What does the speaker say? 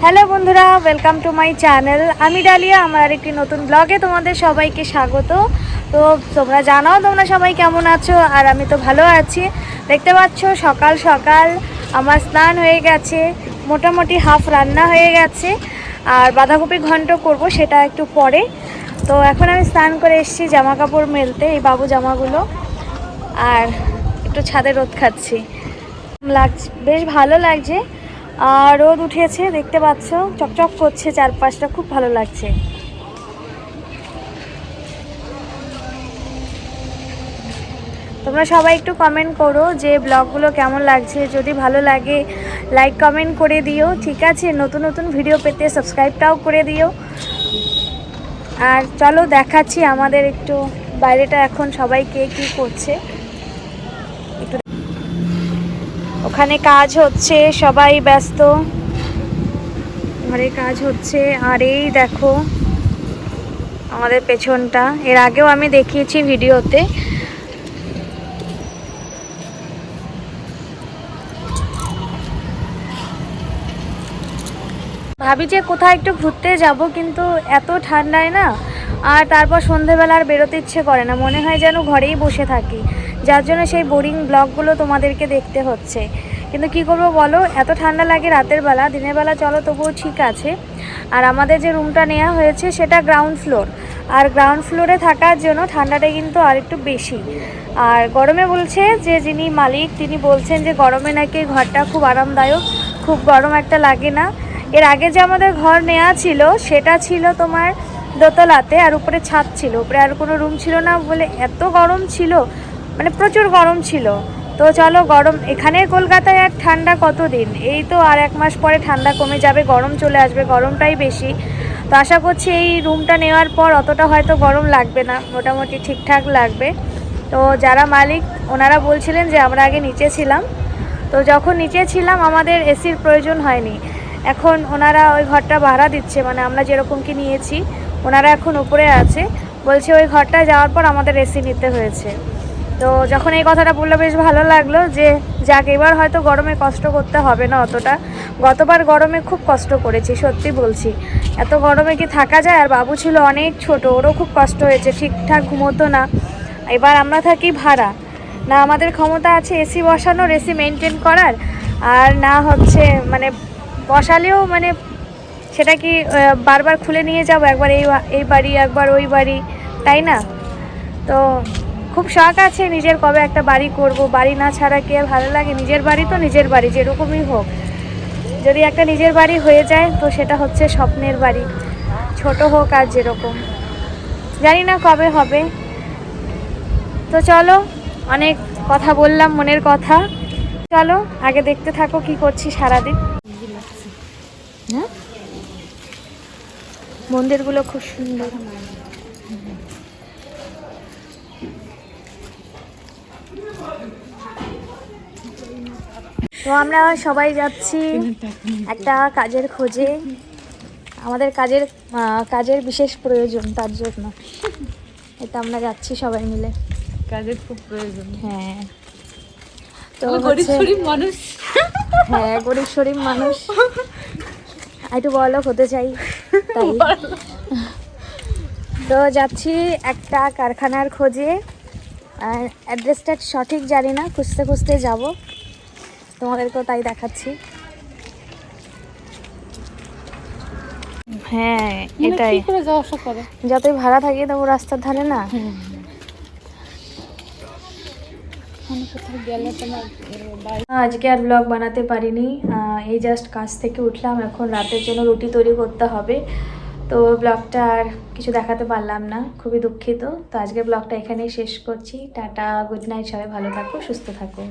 Hello বন্ধুরা, welcome to my channel. আমি dahlia, আমার আরেকটি নতুন ব্লগে তোমাদের সবাইকে স্বাগত। তো তোমরা জানাও তোমরা সবাই কেমন আছো, আর আমি তো ভালো আছি। দেখতে পাচ্ছ সকাল সকাল আমার স্নান হয়ে গেছে, মোটামুটি হাফ রান্না হয়ে গেছে, আর বাঁধাকপি ঘন্ট করব সেটা একটু পরে। তো এখন আমি স্নান করে এসেছি জামা কাপড় মেলতে, এই বাবু জামাগুলো, আর একটু ছাদে রোদ খাচ্ছি। বেশ ভালো লাগছে, আর রোদ উঠেছে দেখতে পাচ্ছ, চকচক করছে চারপাশটা, খুব ভালো লাগছে। তোমরা সবাই একটু কমেন্ট করো যে ব্লগগুলো কেমন লাগছে, যদি ভালো লাগে লাইক কমেন্ট করে দিও, ঠিক আছে? নতুন নতুন ভিডিও পেতে সাবস্ক্রাইবটাও করে দিও। আর চলো দেখাচ্ছি আমাদের একটু বাইরেটা এখন সবাই কে কী করছে। একটু ওখানে কাজ হচ্ছে, সবাই ব্যস্ত, ঘরে কাজ হচ্ছে। আর এই দেখো আমাদের পেছনটা, এর আগেও আমি দেখিয়েছি ভিডিওতে। ভাবি যে কোথাও একটু ঘুরতে যাব, কিন্তু এত ঠান্ডায় না, আর তারপর সন্ধেবেলা আর বেরোতে ইচ্ছে করে না, মনে হয় যেন ঘরেই বসে থাকি, যার জন্য সেই বোরিং ব্লগগুলো তোমাদেরকে দেখতে হচ্ছে। কিন্তু কি করব বলো, এত ঠান্ডা লাগে রাতের বেলা, দিনের বেলা চলো তবুও ঠিক আছে। আর আমাদের যে রুমটা নেওয়া হয়েছে সেটা গ্রাউন্ড ফ্লোর, আর গ্রাউন্ড ফ্লোরে থাকার জন্য ঠান্ডাটা কিন্তু আর একটু বেশি। আর গরমে বলছে যে যিনি মালিক তিনি বলছেন যে গরমে নাকি ঘরটা খুব আরামদায়ক, খুব গরম একটা লাগে না। এর আগে যে আমাদের ঘর নেওয়া ছিল সেটা ছিল তোমার দোতলাতে, আর উপরে ছাদ ছিল, উপরে আর কোনো রুম ছিল না বলে এত গরম ছিল, মানে প্রচুর গরম ছিল। তো চলো, গরম এখানে কলকাতায় আর ঠান্ডা কতদিন, এই তো আর 1 মাস পরে ঠান্ডা কমে যাবে, গরম চলে আসবে, গরমটাই বেশি। তো আশা করছি এই রুমটা নেওয়ার পর অতটা হয়তো গরম লাগবে না, মোটামুটি ঠিকঠাক লাগবে। তো যারা মালিক ওনারা বলছিলেন যে আমরা আগে নিচে ছিলাম, তো যখন নিচে ছিলাম আমাদের এসির প্রয়োজন হয়নি, এখন ওনারা ওই ঘরটা ভাড়া দিচ্ছে, মানে আমরা যেরকম কি নিয়েছি ওনারা এখন উপরে আছে, বলছে ওই ঘরটা যাওয়ার পর আমাদের এসি নিতে হয়েছে। তো যখন এই কথাটা বললো বেশ ভালো লাগলো, যে যাক এবার হয়তো গরমে কষ্ট করতে হবে না অতটা। গতবার গরমে খুব কষ্ট করেছি, সত্যি বলছি, এত গরমে কি থাকা যায়? আর বাবু ছিল অনেক ছোট, ওরও খুব কষ্ট হয়েছে, ঠিকঠাক ঘুমোতো না। এবার আমরা থাকি ভাড়া, না আমাদের ক্ষমতা আছে এসি বসানোর, এসি মেনটেন করার, আর না হচ্ছে মানে বসালেও মানে সেটা কি বারবার খুলে নিয়ে যাবো, একবার এই বাড়ি একবার ওই বাড়ি, তাই না? তো খুব শখ আছে নিজের, কবে একটা বাড়ি করব, বাড়ি না ছাড়া কি আর ভালো লাগে? নিজের বাড়ি তো নিজের বাড়ি, যেরকমই হোক, যদি একটা নিজের বাড়ি হয়ে যায় তো সেটা হচ্ছে স্বপ্নের বাড়ি, ছোট হোক আর যেরকম, জানি না কবে হবে। তো চলো, অনেক কথা বললাম মনের কথা, চলো আগে দেখতে থাকো কি করছি সারাদিন। হ্যাঁ, মন্দিরগুলো খুব সুন্দর। তো আমরা সবাই যাচ্ছি একটা কাজের খোঁজে, আমাদের কাজের বিশেষ প্রয়োজন, তার জন্য এটা আমরা যাচ্ছি সবাই মিলে, কাজের খুব প্রয়োজন। হ্যাঁ, তো গরিব শরীফ মানুষ, হ্যাঁ গরিব শরীফ মানুষ, একটু বড়লোক হতে চাই তাই। তো যাচ্ছি একটা কারখানার খোঁজে, আর অ্যাড্রেসটা সঠিক জানি না, খুঁজতে খুঁজতে যাব, তোমাদেরকেও তাই দেখাচ্ছি। হ্যাঁ এটাই, যতই ভাড়া থাকি তবু রাস্তার ধারে না। আজকে আর ব্লগ বানাতে পারিনি, এই জাস্ট কাজ থেকে উঠলাম, এখন রাতের জন্য রুটি তৈরি করতে হবে, তো ব্লগটা আর কিছু দেখাতে পারলাম না, খুবই দুঃখিত। তো আজকের ব্লগটা এখানেই শেষ করছি, টাটা, গুড নাইট, সবাই ভালো থাকো, সুস্থ থাকো।